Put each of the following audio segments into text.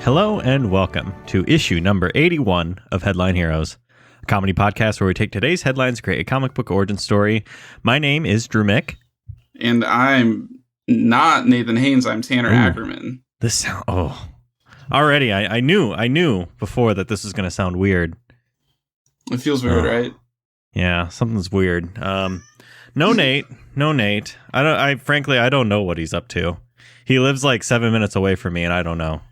Hello and welcome to issue number 81 of Headline Heroes, a comedy podcast where we take today's headlines and create a comic book origin story. My name is Drew Mick. And I'm not Nathan Haynes, I'm Tanner Ackerman. Already, I knew before that this was going to sound weird. It feels weird, right? Yeah, something's weird. No Nate. Frankly, I don't know what he's up to. He lives like 7 minutes away from me, and I don't know.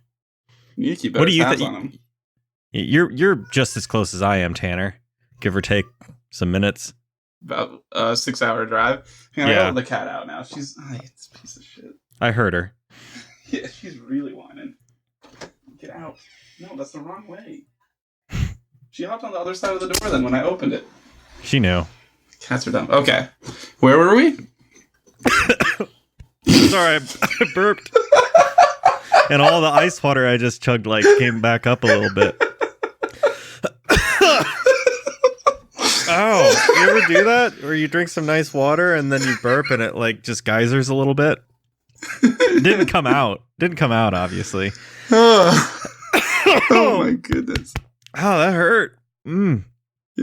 You need to keep better tabs on him. You're just as close as I am, Tanner. Give or take some minutes. About a 6-hour drive. I got the cat out now. She's it's a piece of shit. I heard her. Yeah, she's really whining. Get out. No, that's the wrong way. She hopped on the other side of the door then when I opened it. She knew. Cats are dumb. Okay. Where were we? Sorry, I burped. And all the ice water I just chugged came back up a little bit. Oh, you ever do that? Where you drink some nice water and then you burp and it just geysers a little bit? It didn't come out. Obviously. Oh my goodness. Oh, that hurt. You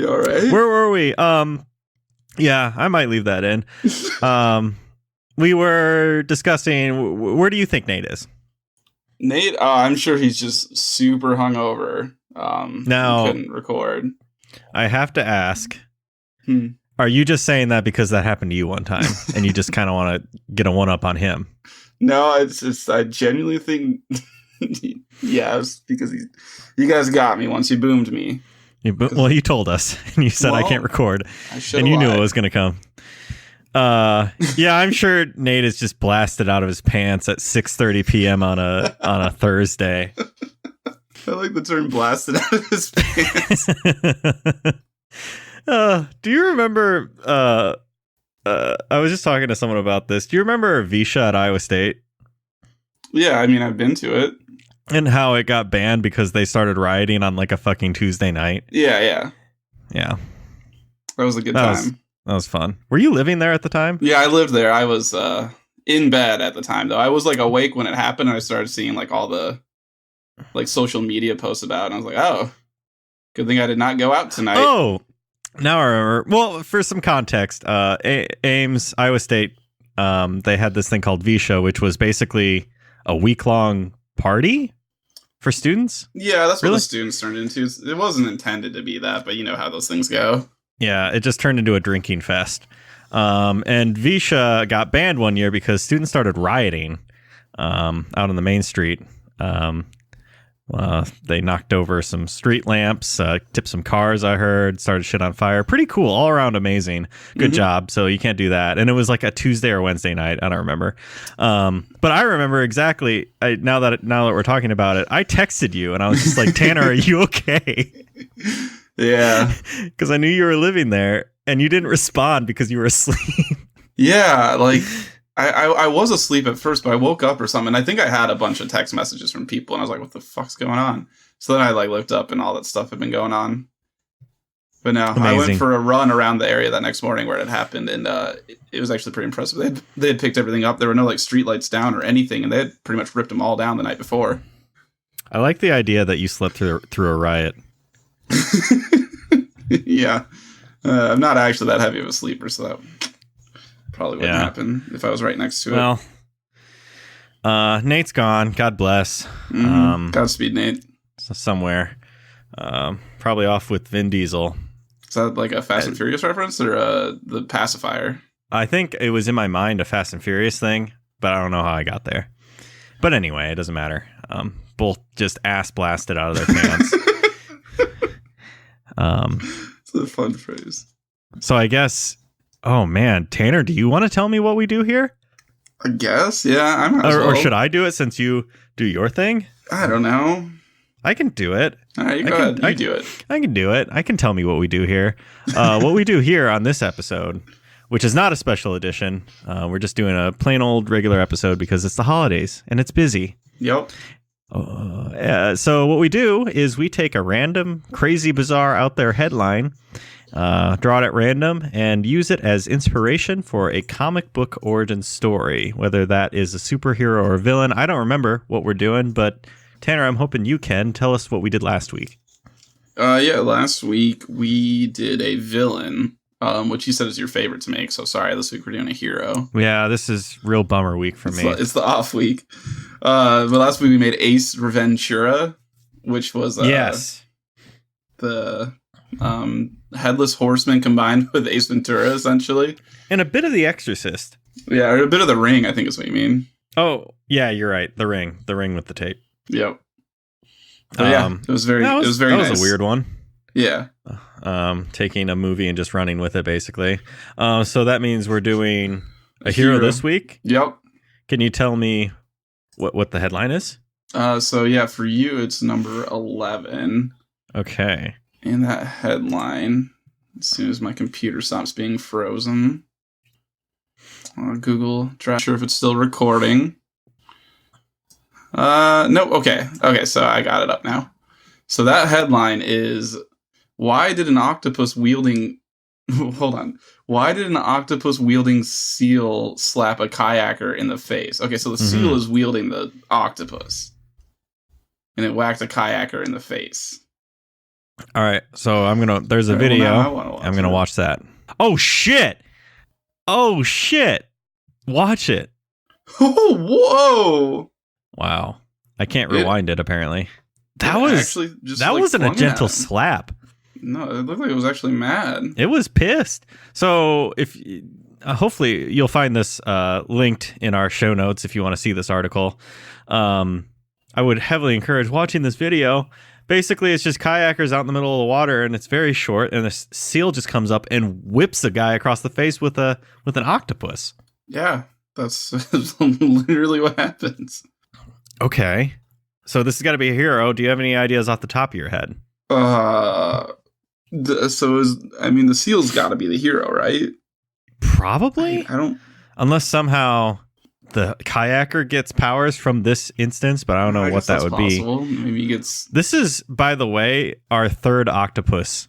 alright? Where were we? Yeah, I might leave that in. We were discussing, where do you think Nate is? Nate, I'm sure he's just super hungover. Now, couldn't record. I have to ask, Are you just saying that because that happened to you one time and you just kind of want to get a one-up on him? No, it's just, I genuinely think, yes, because you guys got me once you boomed me. Well, you told us and you said I can't record and you knew it was going to come. Yeah, I'm sure Nate is just blasted out of his pants at 6:30 p.m. on a Thursday. I like the term blasted out of his pants. Do you remember I was just talking to someone about this. Do you remember Visha at Iowa State? Yeah, I mean, I've been to it. And how it got banned because they started rioting on a fucking Tuesday night. Yeah. That was a good time. That was fun. Were you living there at the time? Yeah, I lived there. I was in bed at the time, though. I was awake when it happened, and I started seeing all the social media posts about it, and I was like, oh, good thing I did not go out tonight. Oh, now I remember. Well, for some context, Ames, Iowa State, they had this thing called Visha, which was basically a week-long party for students. Yeah, that's what the students turned into. It wasn't intended to be that, but you know how those things go. Yeah, it just turned into a drinking fest. And Visha got banned one year because students started rioting out on the main street. They knocked over some street lamps, tipped some cars, I heard, started shit on fire. Pretty cool, all around amazing. Good job. So you can't do that. And it was a Tuesday or Wednesday night. I don't remember. But I remember exactly, now that we're talking about it, I texted you and I was just like, Tanner, are you okay? Yeah. Because I knew you were living there and you didn't respond because you were asleep. Yeah, I was asleep at first, but I woke up or something. And I think I had a bunch of text messages from people and I was like, what the fuck's going on? So then I looked up and all that stuff had been going on. But no, amazing. I went for a run around the area that next morning where it had happened, and it was actually pretty impressive. They had picked everything up. There were no street lights down or anything, and they had pretty much ripped them all down the night before. I like the idea that you slept through a riot. Yeah. I'm not actually that heavy of a sleeper, so that probably wouldn't happen if I was right next to it. Well, Nate's gone. God bless. Godspeed, Nate. Somewhere. Probably off with Vin Diesel. Is that a Fast and Furious reference or the pacifier? I think it was in my mind a Fast and Furious thing, but I don't know how I got there. But anyway, it doesn't matter. Both just ass blasted out of their pants. It's a fun phrase. So I guess, oh man, Tanner, do you want to tell me what we do here? I guess, yeah. Or should I do it since you do your thing? I don't know. I can do it. All right, go ahead. You do it. I can do it. I can tell me what we do here. What we do here on this episode, which is not a special edition. We're just doing a plain old regular episode because it's the holidays and it's busy. Yep. So what we do is we take a random, crazy, bizarre, out there headline, draw it at random, and use it as inspiration for a comic book origin story, whether that is a superhero or a villain. I don't remember what we're doing, but Tanner, I'm hoping you can tell us what we did last week. Last week we did a villain, which you said is your favorite to make. So sorry, this week we're doing a hero. Yeah, this is real bummer week for me. It's the off week. But last week we made Ace Reventura, which was the Headless Horseman combined with Ace Ventura, essentially. And a bit of The Exorcist. Yeah, or a bit of The Ring, I think is what you mean. Oh, yeah, you're right. The Ring with the tape. Yep. It was very nice. That was a weird one. Yeah. Taking a movie and just running with it, basically. So that means we're doing a hero this week? Yep. Can you tell me what the headline is? For you, it's number 11. Okay. And that headline, as soon as my computer stops being frozen, Google, try sure if it's still recording. No, okay, so I got it up now. So that headline is, why did an octopus-wielding... Hold on. Why did an octopus-wielding seal slap a kayaker in the face? Okay, so the seal is wielding the octopus. And it whacked a kayaker in the face. All right, so there's a video. I'm going to watch that. Oh, shit! Watch it. Oh, whoa! Wow. I can't rewind it apparently. That wasn't a gentle slap. No, it looked like it was actually mad. It was pissed. So if hopefully you'll find this linked in our show notes if you want to see this article. I would heavily encourage watching this video. Basically, it's just kayakers out in the middle of the water, and it's very short, and a seal just comes up and whips a guy across the face with an octopus. Yeah, that's literally what happens. Okay. So this has got to be a hero. Do you have any ideas off the top of your head? The seal's got to be the hero, right? Probably. I don't... Unless somehow the kayaker gets powers from this instance, but I don't know what that would possible. Be. Maybe he gets... This is, by the way, our third octopus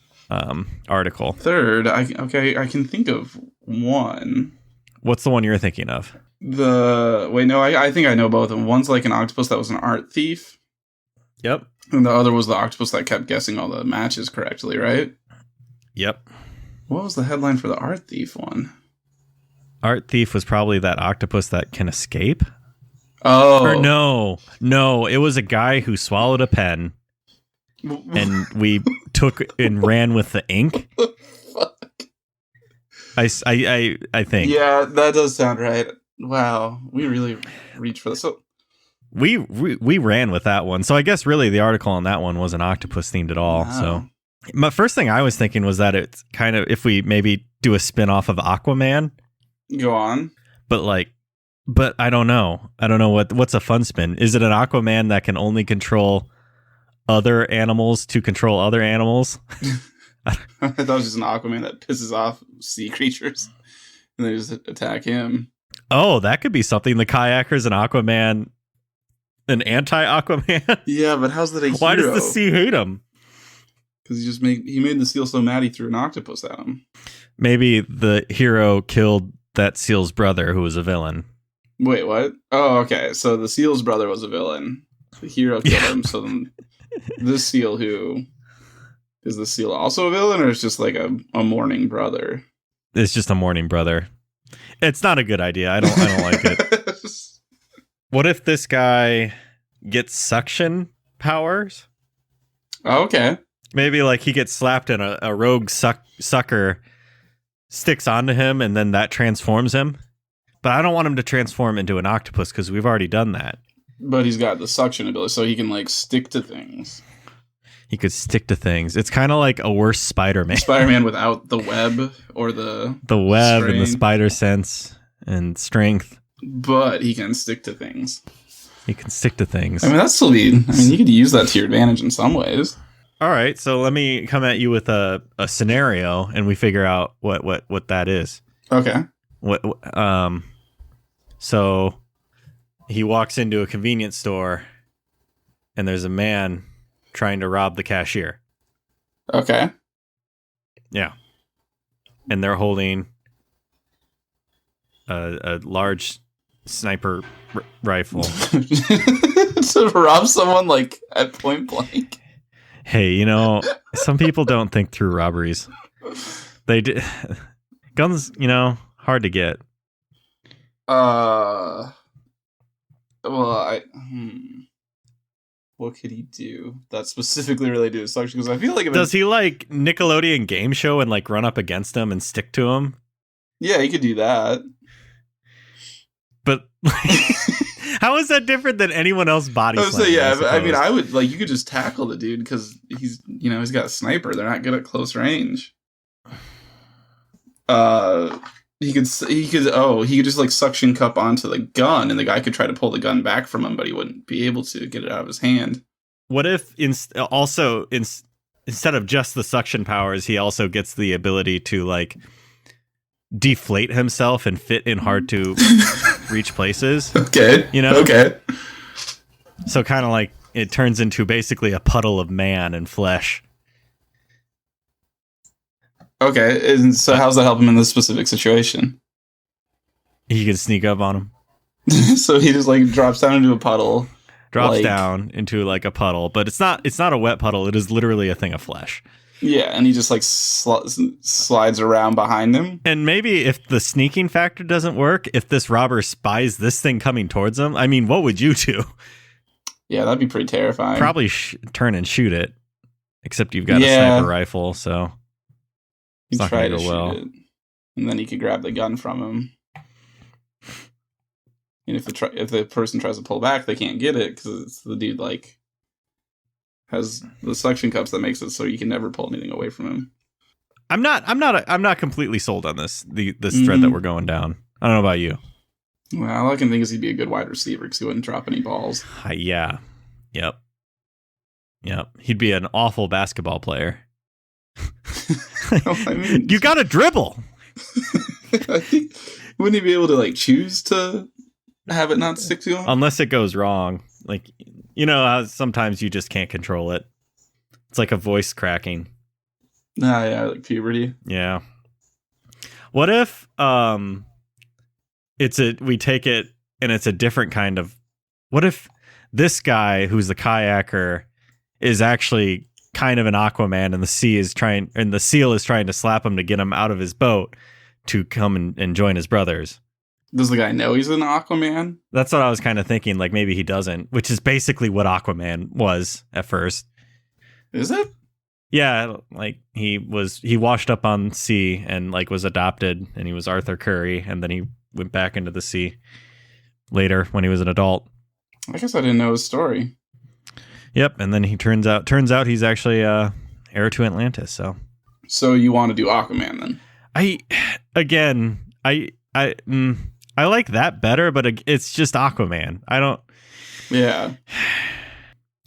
article. Third? I can think of one. What's the one you're thinking of? I think I know both of them. One's like an octopus that was an art thief. Yep. And the other was the octopus that kept guessing all the matches correctly, right? Yep. What was the headline for the art thief one? Art thief was probably that octopus that can escape. Oh. Or no, it was a guy who swallowed a pen and we took and ran with the ink. What the fuck? I think. Yeah, that does sound right. Wow, we really reached for this. So we ran with that one. So I guess really the article on that one wasn't octopus themed at all. Wow. So my first thing I was thinking was that it's kind of, if we maybe do a spin-off of Aquaman. Go on. But I don't know. I don't know what's a fun spin. Is it an Aquaman that can only control other animals to control other animals? I thought it was just an Aquaman that pisses off sea creatures and they just attack him. Oh, that could be something. The kayakers and Aquaman, an anti-Aquaman. Yeah, but how's that a hero? Why does the sea hate him? Because he made the seal so mad he threw an octopus at him. Maybe the hero killed that seal's brother, who was a villain. Wait, what? Oh, okay. So the seal's brother was a villain. The hero killed him. So then this seal, who is the seal also a villain, or is just like a mourning brother? It's just a mourning brother. It's not a good idea. I don't like it. What if this guy gets suction powers? Oh, okay. Maybe like he gets slapped and a rogue sucker sticks onto him and then that transforms him. But I don't want him to transform into an octopus because we've already done that. But he's got the suction ability, so he can like stick to things. He could stick to things. It's kind of like a worse Spider-Man. Spider-Man without the web or the web strength. And the spider sense and strength. But he can stick to things. He can stick to things. I mean, that's solid. I mean, you could use that to your advantage in some ways. All right, so let me come at you with a scenario, and we figure out what that is. Okay. So he walks into a convenience store, and there's a man trying to rob the cashier. Okay. Yeah. And they're holding a large sniper rifle. to rob someone like at point blank. Hey, you know, some people don't think through robberies. They do. Guns, you know, hard to get. Well, what could he do that's specifically related to his suction? Because I feel like does he like Nickelodeon game show and like run up against him and stick to him? Yeah, he could do that. But how is that different than anyone else body slamming? Yeah, I mean, I would like you could just tackle the dude because he's he's got a sniper. They're not good at close range. He could just like suction cup onto the gun, and the guy could try to pull the gun back from him, but he wouldn't be able to get it out of his hand. What if instead of just the suction powers, he also gets the ability to like deflate himself and fit in hard to reach places? Okay, you know. Okay. So kind of like it turns into basically a puddle of man and flesh. Okay, and so how's that help him in this specific situation? He can sneak up on him. So he just like drops down into a puddle. Drops down into like a puddle, but it's not a wet puddle. It is literally a thing of flesh. Yeah, and he just like slides around behind him. And maybe if the sneaking factor doesn't work, if this robber spies this thing coming towards him, I mean, what would you do? Yeah, that'd be pretty terrifying. Probably turn and shoot it, except you've got a sniper rifle, so it's not going to go well. It, and then he could grab the gun from him. And if the person tries to pull back, they can't get it because the dude like has the suction cups that makes it so you can never pull anything away from him. I'm not completely sold on this thread that we're going down. I don't know about you. Well, all I can think is he'd be a good wide receiver because he wouldn't drop any balls. Yeah. Yep. He'd be an awful basketball player. I mean, you got to dribble. I think wouldn't he be able to like choose to have it not stick to him? Unless it goes wrong. Like, you know how sometimes you just can't control it. It's like a voice cracking. Yeah, like puberty. Yeah. What if we take it and it's a different kind of... What if this guy who's the kayaker is actually kind of an Aquaman and the seal is trying to slap him to get him out of his boat to come and join his brothers? Does the guy know he's an Aquaman? That's what I was kind of thinking. Like maybe he doesn't, which is basically what Aquaman was at first. Is it? Yeah, like he washed up on sea and like was adopted, and he was Arthur Curry, and then he went back into the sea later when he was an adult. I guess I didn't know his story. Yep, and then he turns out he's actually heir to Atlantis. So you want to do Aquaman then? I like that better, but it's just Aquaman. I don't. Yeah.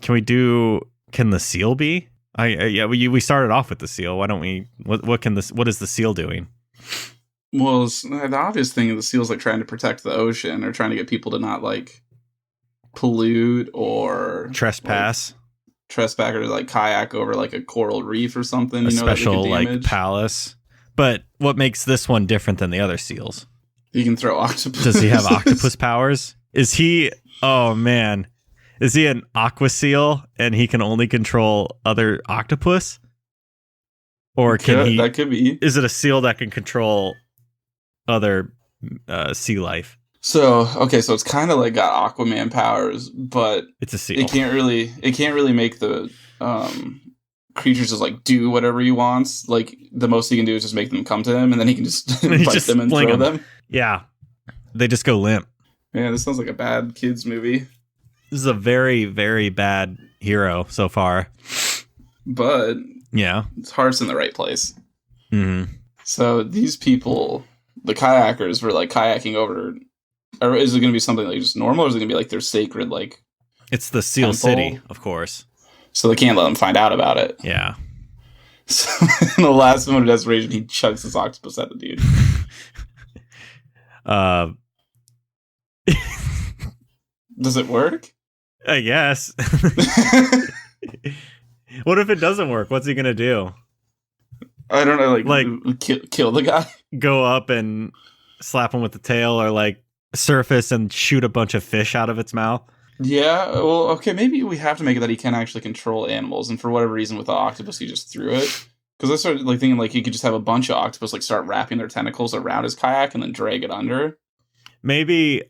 Can the seal be? We started off with the seal. Why don't we? What is the seal doing? Well, the obvious thing is the seal's like trying to protect the ocean or trying to get people to not like pollute or trespass or like kayak over like a coral reef or something. A special like palace. But what makes this one different than the other seals? He can throw octopus. Does he have octopus powers? Is he? Oh man, is he an aqua seal and he can only control other octopus? Or can he? That could be. Is it a seal that can control other sea life? So it's kind of like got Aquaman powers, but it's a seal. It can't really make the creatures just like do whatever he wants. Like the most he can do is just make them come to him, and then he can just bite them and throw them. Yeah, they just go limp. Yeah, this sounds like a bad kids movie. This is a very, very bad hero so far. But yeah, his heart's in the right place. Mm-hmm. So these people, the kayakers, were like kayaking over. Or is it going to be something like just normal, or is it going to be like their sacred like? It's the Seal temple? City, of course. So they can't let them find out about it. Yeah. So in the last moment of desperation, he chucks his octopus at the dude. Does it work? I guess. What if it doesn't work? What's he gonna do? I don't know. Like kill the guy? Go up and slap him with the tail, or like surface and shoot a bunch of fish out of its mouth? Yeah, well, okay, maybe we have to make it that he can actually control animals, and for whatever reason with the octopus, he just threw it. Because I started like thinking like he could just have a bunch of octopus like start wrapping their tentacles around his kayak and then drag it under. Maybe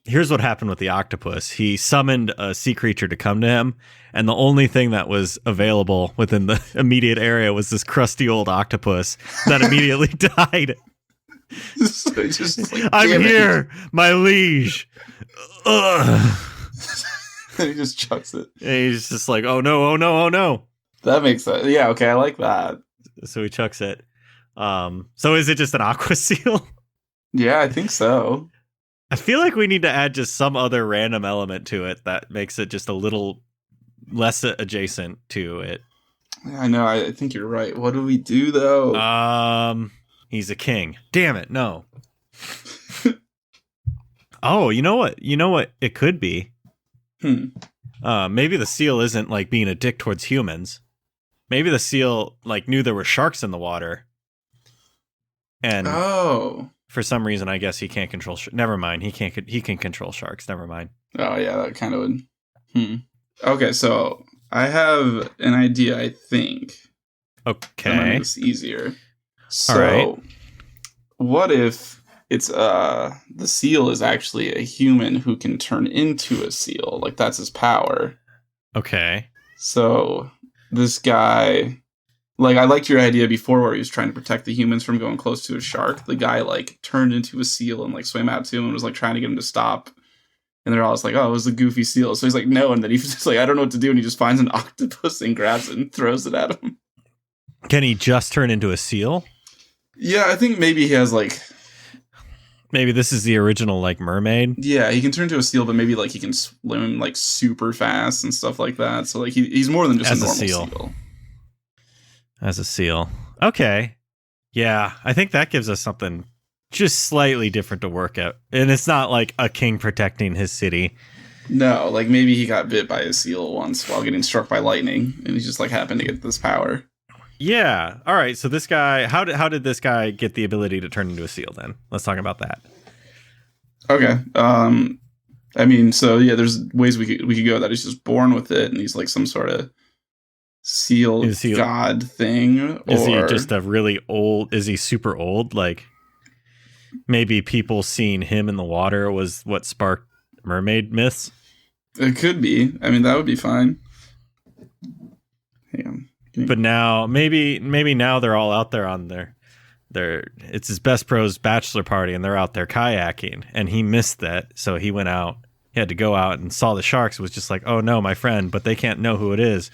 here's what happened with the octopus. He summoned a sea creature to come to him, and the only thing that was available within the immediate area was this crusty old octopus that immediately died. So just like, I'm damn it. here, my liege. Ugh. And he just chucks it. And he's just like, oh no, oh no, oh no. That makes sense. Yeah, okay, I like that. So he chucks it. So is it just an aqua seal? Yeah, I think so. I feel like we need to add just some other random element to it that makes it just a little less adjacent to it. Yeah, I know. I think you're right. What do we do though? He's a king. Damn it, no. Oh, you know what? You know what it could be? Maybe the seal isn't like being a dick towards humans. Maybe the seal like knew there were sharks in the water. And for some reason, I guess he can't control. Never mind. He can control sharks. Never mind. Oh yeah, that kind of would. Okay, so I have an idea. I think. Okay. That might make this easier. So, all right. What if it's the seal is actually a human who can turn into a seal? Like that's his power. Okay. So this guy. Like, I liked your idea before where he was trying to protect the humans from going close to a shark. The guy, like, turned into a seal and, like, swam out to him and was, like, trying to get him to stop. And they're all just like, oh, it was a goofy seal. So he's like, no. And then he's just like, I don't know what to do. And he just finds an octopus and grabs it and throws it at him. Can he just turn into a seal? Yeah, I think maybe he has, like... Maybe this is the original, like, mermaid? Yeah, he can turn into a seal, but maybe, like, he can swim, like, super fast and stuff like that. So, like, he's more than just a normal seal. As a seal. Okay. Yeah, I think that gives us something just slightly different to work at. And it's not like a king protecting his city. No, like maybe he got bit by a seal once while getting struck by lightning, and he just like happened to get this power. Yeah. All right. So this guy, how did this guy get the ability to turn into a seal then? Let's talk about that. Okay. I mean, so yeah, there's ways we could go that he's just born with it, and he's like some sort of seal god thing. Is he just a really old? Is he super old? Like maybe people seeing him in the water was what sparked mermaid myths. It could be. I mean, that would be fine. Hang on. But now maybe now they're all out there on their it's his best pros bachelor party and they're out there kayaking and he missed that, so he went out. He had to go out and saw the sharks. Was just like, oh no, my friend, but they can't know who it is.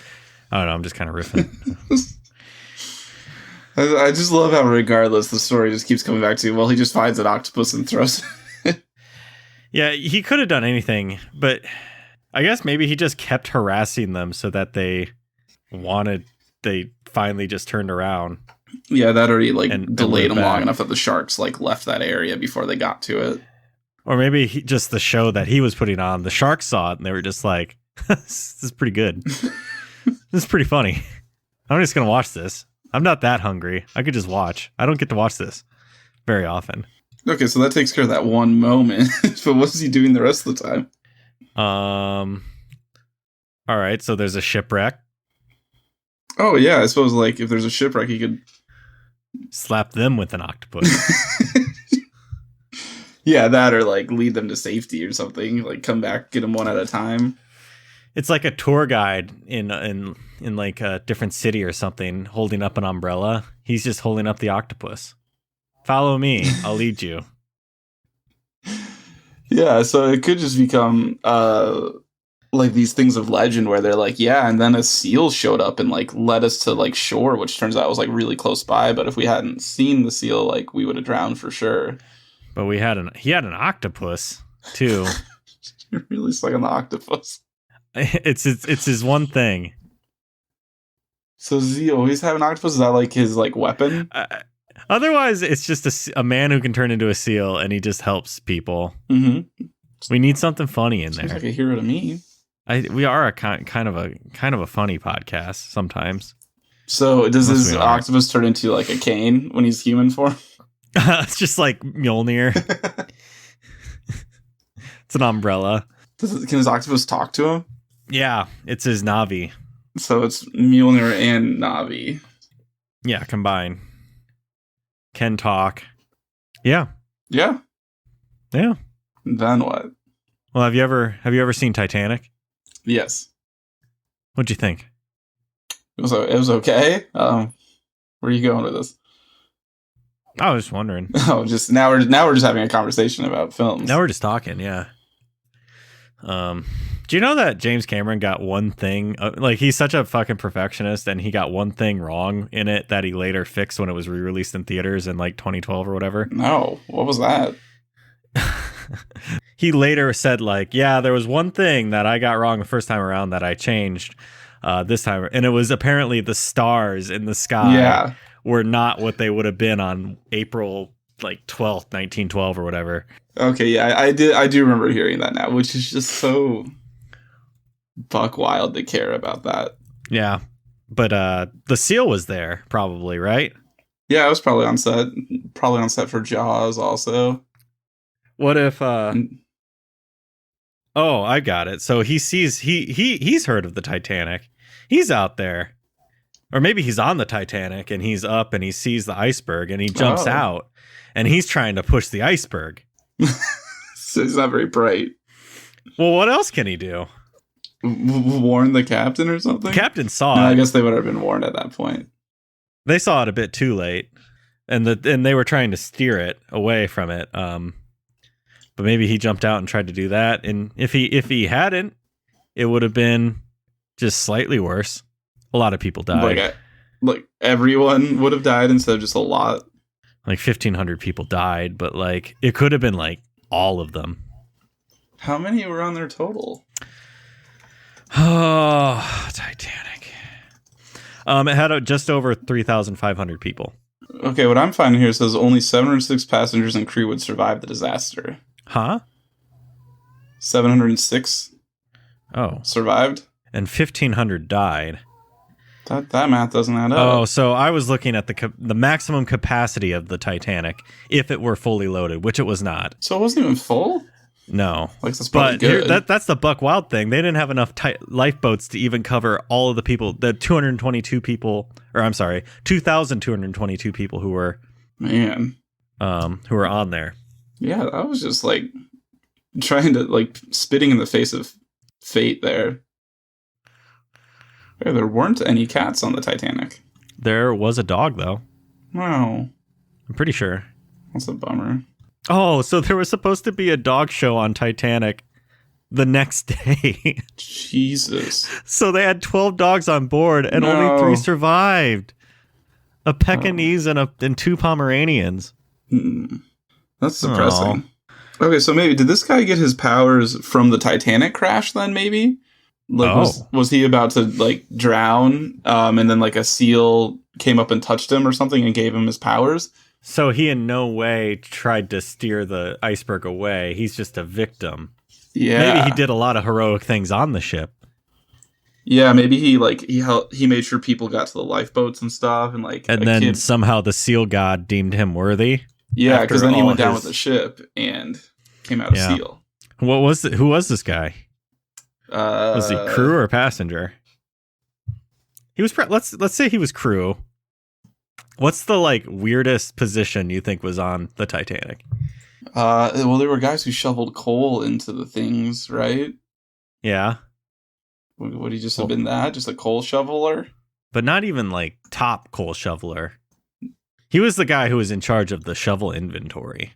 I don't know. I'm just kind of riffing. I just love how, regardless, the story just keeps coming back to, well, he just finds an octopus and throws it. Yeah, he could have done anything, but I guess maybe he just kept harassing them so that they finally just turned around. Yeah, that already and delayed them long enough that the sharks left that area before they got to it. Or maybe just the show that he was putting on, the sharks saw it and they were just like, this is pretty good. This is pretty funny. I'm just going to watch this. I'm not that hungry. I could just watch. I don't get to watch this very often. Okay, so that takes care of that one moment. But what is he doing the rest of the time? All right, so there's a shipwreck. Oh, yeah, I suppose, if there's a shipwreck, he could... slap them with an octopus. Yeah, that or, lead them to safety or something. Come back, get them one at a time. It's like a tour guide in a different city or something, holding up an umbrella. He's just holding up the octopus. Follow me. I'll lead you. Yeah, so it could just become these things of legend where they're like, yeah, and then a seal showed up and led us to shore, which turns out was really close by. But if we hadn't seen the seal, we would have drowned for sure. But he had an octopus too. You're really stuck on the octopus. It's his one thing. So does he always have an octopus? Is that his weapon? Otherwise, it's just a man who can turn into a seal, and he just helps people. Mm-hmm. We need something funny in Seems there. like a hero to me. We are a kind of a funny podcast sometimes. So does his octopus turn into a cane when he's human form? It's just like Mjolnir. It's an umbrella. Can his octopus talk to him? Yeah, it's his Navi. So it's Mjolnir and Navi. Yeah, combined. Can talk. Yeah. Yeah. Yeah. Then what? Well, have you ever seen Titanic? Yes. What'd you think? It was okay. Where are you going with this? I was just wondering. Oh, just now we're just having a conversation about films. Now we're just talking, yeah. Do you know that James Cameron got one thing? Like, he's such a fucking perfectionist, and he got one thing wrong in it that he later fixed when it was re-released in theaters in like 2012 or whatever. No, what was that? He later said, like, yeah, there was one thing that I got wrong the first time around that I changed this time, and it was apparently the stars in the sky were not what they would have been on April like 12th, 1912 or whatever. Okay, yeah, I do remember hearing that now, which is just so buck wild to care about that. Yeah, but the seal was there probably, right? Yeah, I was probably on set for Jaws also. What if Oh, I got it. So he sees he's heard of the Titanic. He's out there. Or maybe he's on the Titanic and he's up and he sees the iceberg and he jumps out and he's trying to push the iceberg. So he's not very bright. Well, what else can he do? Warn the captain or something? The captain saw it. I guess they would have been warned at that point. They saw it a bit too late. And they were trying to steer it away from it. But maybe he jumped out and tried to do that. And if he hadn't, it would have been just slightly worse. A lot of people died. Like everyone would have died instead of just a lot. Like 1,500 people died, but like it could have been like all of them. How many were on there total? Oh, Titanic. It had just over 3,500 people. Okay, what I'm finding here says only 706 passengers and crew would survive the disaster. Huh? 706 survived? And 1,500 died. That math doesn't add up. Oh, so I was looking at the maximum capacity of the Titanic if it were fully loaded, which it was not. So it wasn't even full? No. Like, that's probably good. That's the buck wild thing. They didn't have enough lifeboats to even cover all of the people, the 222 people, or I'm sorry, 2,222 people who were on there. Yeah, I was just like trying to like spitting in the face of fate there. Yeah, there weren't any cats on the Titanic. There was a dog though. Wow. I'm pretty sure. That's a bummer. Oh, so there was supposed to be a dog show on Titanic the next day. Jesus. So they had 12 dogs on board and only 3 survived. A Pekingese and 2 Pomeranians. That's depressing. Okay, so maybe did this guy get his powers from the Titanic crash then maybe? Like was he about to like drown and then like a seal came up and touched him or something and gave him his powers? So he in no way tried to steer the iceberg away. He's just a victim. Yeah. Maybe he did a lot of heroic things on the ship. Yeah, maybe he made sure people got to the lifeboats and stuff and like and then somehow the seal god deemed him worthy. Yeah, because then he went down with the ship and came out a seal. Who was this guy? Was he crew or passenger? He was let's say he was crew. What's the like weirdest position you think was on the Titanic? Well, there were guys who shoveled coal into the things, right? Yeah. Would he just have been that? Just a coal shoveler? But not even like top coal shoveler. He was the guy who was in charge of the shovel inventory.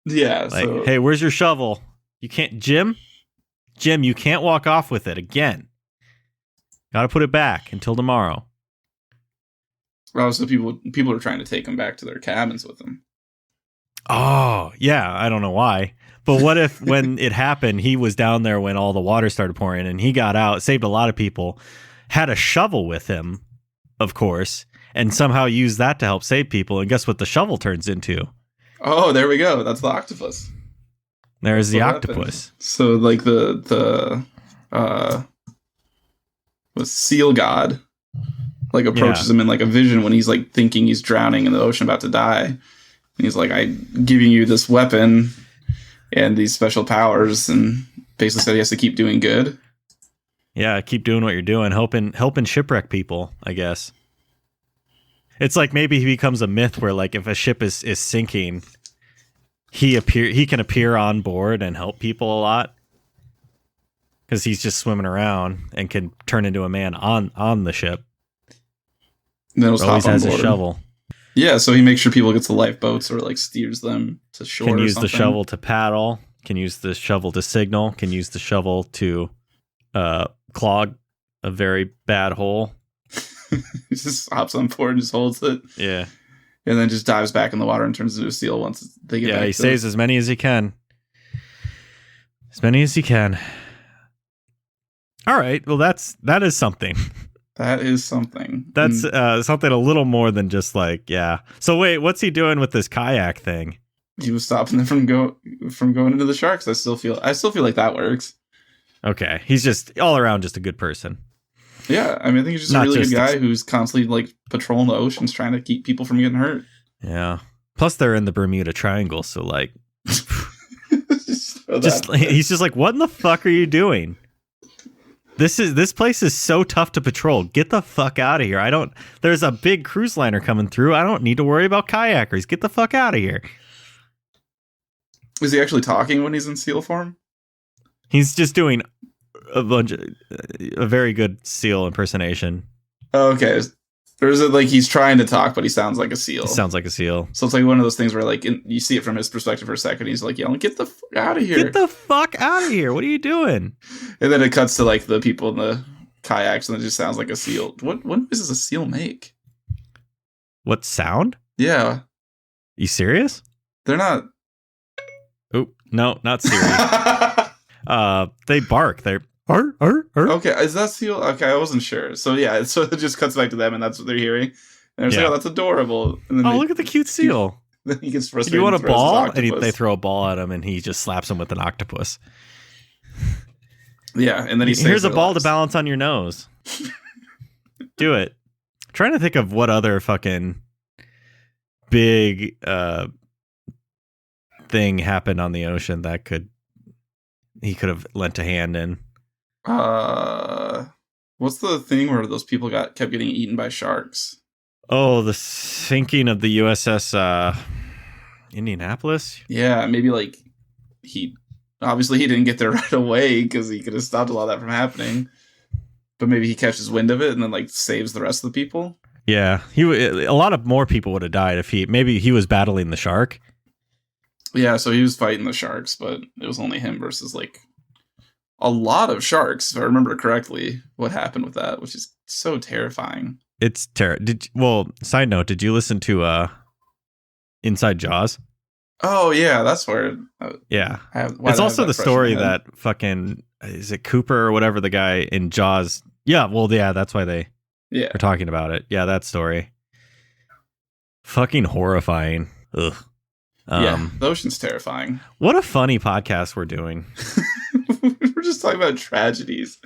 Yeah. Like, hey, where's your shovel? You can't, Jim, you can't walk off with it again. Got to put it back until tomorrow. Oh, so people are trying to take him back to their cabins with them. Oh, yeah. I don't know why. But what if when it happened, he was down there when all the water started pouring and he got out, saved a lot of people, had a shovel with him, of course, and somehow used that to help save people. And guess what the shovel turns into? Oh, there we go. That's the octopus. There's the octopus. So like the seal god like approaches him in like a vision when he's like thinking he's drowning in the ocean about to die. And he's like, I'm giving you this weapon and these special powers, and basically said he has to keep doing good. Yeah, keep doing what you're doing, helping shipwreck people, I guess. It's like maybe he becomes a myth where like if a ship is sinking, he can appear on board and help people a lot. Because he's just swimming around and can turn into a man on the ship. And then always has a shovel. Yeah, so he makes sure people get to lifeboats or like steers them to shore. Can use or the shovel to paddle. Can use the shovel to signal. Can use the shovel to clog a very bad hole. He just hops on board and just holds it. Yeah. And then just dives back in the water and turns into a seal once they get back. Yeah, he saves as many as he can. As many as he can. All right. Well, that is something. That is something. That's something a little more than just like, yeah. So wait, what's he doing with this kayak thing? He was stopping them from going into the sharks. I still feel like that works. Okay, he's just all around just a good person. Yeah, I mean, I think he's just a really good guy who's constantly like patrolling the oceans, trying to keep people from getting hurt. Yeah. Plus, they're in the Bermuda Triangle, so like, he's just like, what in the fuck are you doing? This place is so tough to patrol. Get the fuck out of here. There's a big cruise liner coming through. I don't need to worry about kayakers. Get the fuck out of here. Is he actually talking when he's in seal form? He's just doing a very good seal impersonation. Oh, okay. Or is it like he's trying to talk, but he sounds like a seal? He sounds like a seal. So it's like one of those things where like you see it from his perspective for a second. He's like yelling, "Get the fuck out of here! Get the fuck out of here! What are you doing?" And then it cuts to like the people in the kayaks, and it just sounds like a seal. What noise does a seal make? What sound? Yeah. You serious? They're not. Oh no, not serious. They bark. They're arr, arr, arr. Okay, is that seal? Okay, I wasn't sure. So yeah, so it just cuts back to them, and that's what they're hearing. And they're like, "Oh, that's adorable." And then look at the cute seal. Then he gets frustrated. Do you want a ball? And they throw a ball at him, and he just slaps him with an octopus. Yeah, and then here's a ball to balance on your nose. Do it. I'm trying to think of what other fucking big thing happened on the ocean that he could have lent a hand in. What's the thing where those people kept getting eaten by sharks? Oh, the sinking of the USS Indianapolis? Yeah, maybe like he didn't get there right away because he could have stopped a lot of that from happening. But maybe he catches wind of it and then like saves the rest of the people. Yeah, a lot of more people would have died if he was battling the shark. Yeah, so he was fighting the sharks, but it was only him versus like a lot of sharks, if I remember correctly, what happened with that, which is so terrifying. It's side note, did you listen to Inside Jaws? Oh, yeah, that's where... yeah. It's also the story that fucking... Is it Cooper or whatever the guy in Jaws... Yeah, well, yeah, that's why they are talking about it. Yeah, that story. Fucking horrifying. Ugh. Yeah, the ocean's terrifying. What a funny podcast we're doing. We're just talking about tragedies.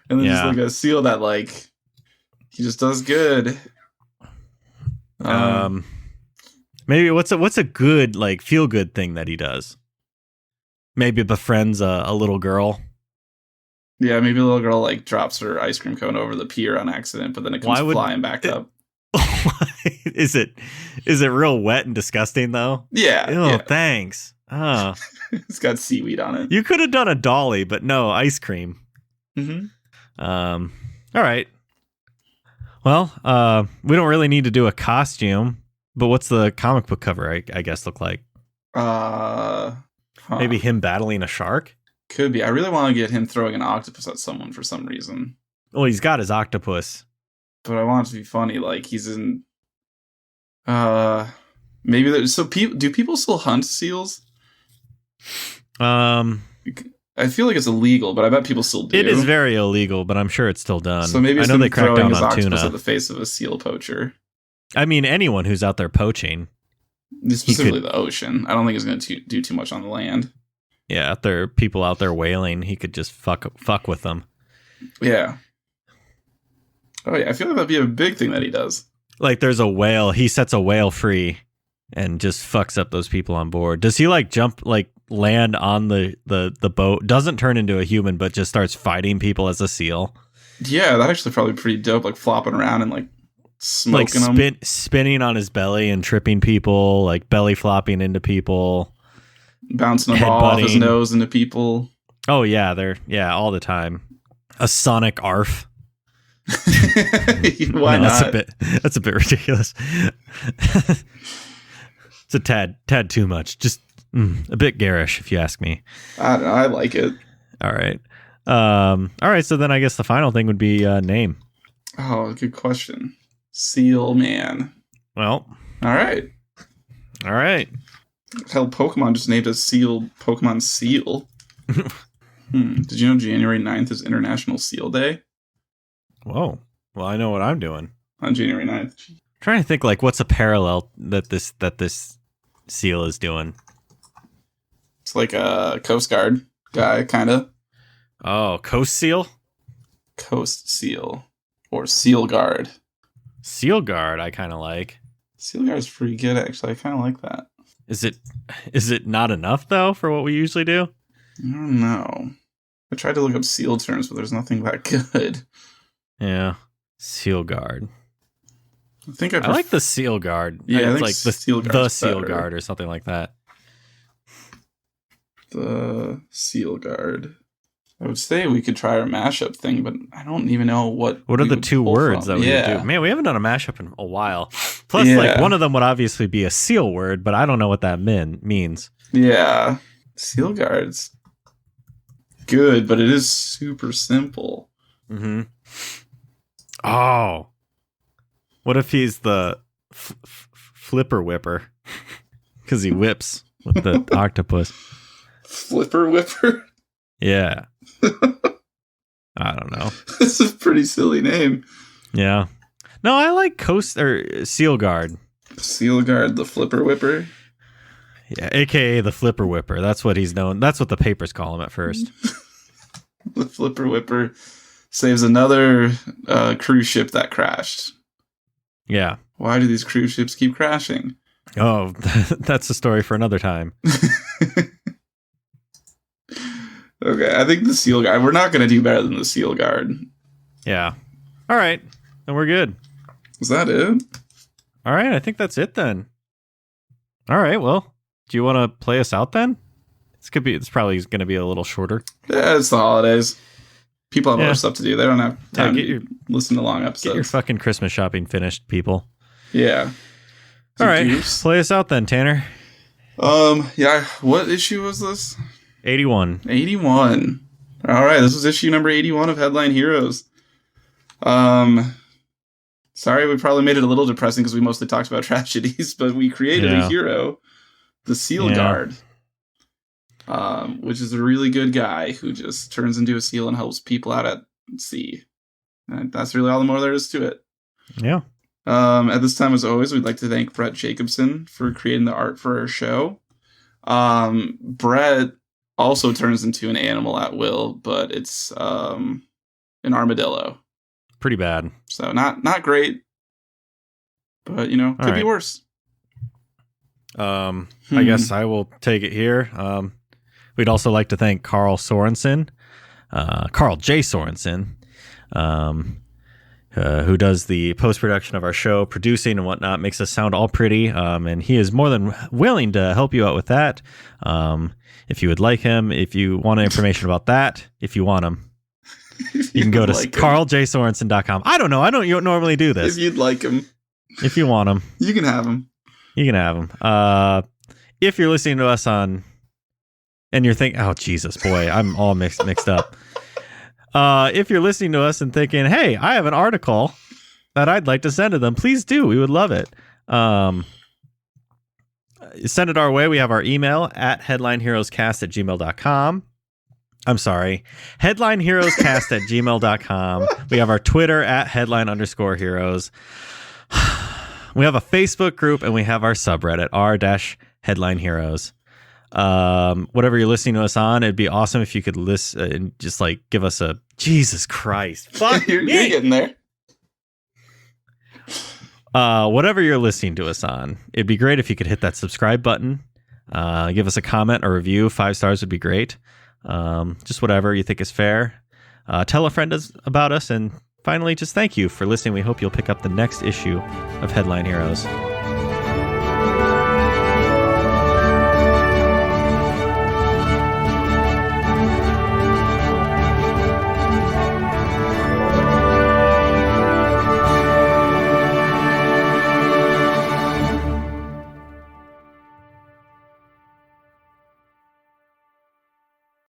And then just like a seal that like he just does good. Maybe what's a good like feel good thing that he does? Maybe befriends a little girl. Yeah, maybe a little girl like drops her ice cream cone over the pier on accident, but then it comes flying back up. Is it real wet and disgusting though? Yeah. Oh, yeah. Thanks. Oh. It's got seaweed on it. You could have done a dolly, but no, ice cream. Mm-hmm. All right. Well, we don't really need to do a costume, but what's the comic book cover, I guess, look like? Maybe him battling a shark? Could be. I really want to get him throwing an octopus at someone for some reason. Well, he's got his octopus. But I want it to be funny, like he's in... maybe... do people still hunt seals? I feel like it's illegal, but I bet people still do. It is very illegal, but I'm sure it's still done. So maybe I know they crack down on tuna. At the face of a seal poacher. I mean, anyone who's out there poaching. Specifically the ocean. I don't think it's going to do too much on the land. Yeah, if there are people out there whaling, he could just fuck with them. Yeah. Oh yeah, I feel like that'd be a big thing that he does. Like there's a whale, he sets a whale free and just fucks up those people on board. Does he like jump, like land on the boat, doesn't turn into a human, but just starts fighting people as a seal. Yeah, that actually probably pretty dope. Like flopping around and like smoking them, spinning on his belly and tripping people, like belly flopping into people, bouncing a ball off his nose into people. Oh yeah, all the time. A sonic arf. Why not? That's a bit ridiculous. It's a tad too much. Just a bit garish, if you ask me. I like it. All right. All right. So then I guess the final thing would be name. Oh, good question. Seal Man. Well. All right. Hell, Pokemon just named a seal Pokemon Seal. Did you know January 9th is International Seal Day? Whoa. Well, I know what I'm doing. On January 9th. I'm trying to think, like, what's a parallel that this seal is doing? It's like a Coast Guard guy, kind of. Oh, Coast Seal? Coast Seal. Or Seal Guard. Seal Guard, I kind of like. Seal Guard's pretty good, actually. I kind of like that. Is it not enough, though, for what we usually do? I don't know. I tried to look up seal terms, but there's nothing that good. Yeah. Seal Guard. I like the Seal Guard. Yeah, it's like the Seal better. Guard or something like that. The Seal Guard. I would say we could try our mashup thing, but I don't even know what are the two words that we would do. Man, we haven't done a mashup in a while. Plus, like, one of them would obviously be a seal word, but I don't know what that means. Yeah. Seal Guards. Good, but it is super simple. Mm-hmm. Oh. What if he's the flipper whipper? Because he whips with the octopus. Flipper whipper? Yeah. I don't know. This is a pretty silly name. Yeah. No, I like Seal Guard. Seal Guard, the flipper whipper? Yeah, aka the flipper whipper. That's what he's known. That's what the papers call him at first. The flipper whipper saves another cruise ship that crashed. Yeah. Why do these cruise ships keep crashing? Oh, that's a story for another time. Okay, I think the Seal Guard. We're not going to do better than the Seal Guard. Yeah. All right. Then we're good. Is that it? All right. I think that's it then. All right. Well, do you want to play us out then? It's probably going to be a little shorter. Yeah, it's the holidays. People have other stuff to do. They don't have time to listen to long episodes. Get your fucking Christmas shopping finished, people. Yeah. All right. Play us out then, Tanner. Yeah. What issue was this? 81. 81. All right. This was issue number 81 of Headline Heroes. Sorry, we probably made it a little depressing because we mostly talked about tragedies, but we created a hero, the Seal Guard, which is a really good guy who just turns into a seal and helps people out at sea. And that's really all the more there is to it. Yeah. At this time, as always, we'd like to thank Brett Jacobson for creating the art for our show. Brett also turns into an animal at will, but it's an armadillo. Pretty bad. So not great, but could be worse. I guess I will take it here. We'd also like to thank Carl J. Sorensen, who does the post-production of our show, producing and whatnot, makes us sound all pretty, and he is more than willing to help you out with that. If you would like him, if you want information about that, if you want him, you can go to carljsorensen.com. I don't know. I don't normally do this. If you'd like him. If you want him. You can have him. You can have him. If you're listening to us and you're thinking, oh, Jesus, boy, I'm all mixed up. If you're listening to us and thinking, hey, I have an article that I'd like to send to them, please do. We would love it. Send it our way. We have our email at headlineheroescast@gmail.com. I'm sorry, headlineheroescast@gmail.com. We have our Twitter at headline_heroes. We have a Facebook group, and we have our subreddit, r-headline heroes. Whatever you're listening to us on, it'd be awesome if you could listen and just like give us a Jesus Christ. Fuck you're getting there. Whatever you're listening to us on, it'd be great if you could hit that subscribe button. Give us a comment or review. 5 stars would be great. Just whatever you think is fair. Tell a friend about us. And finally, just thank you for listening. We hope you'll pick up the next issue of Headline Heroes.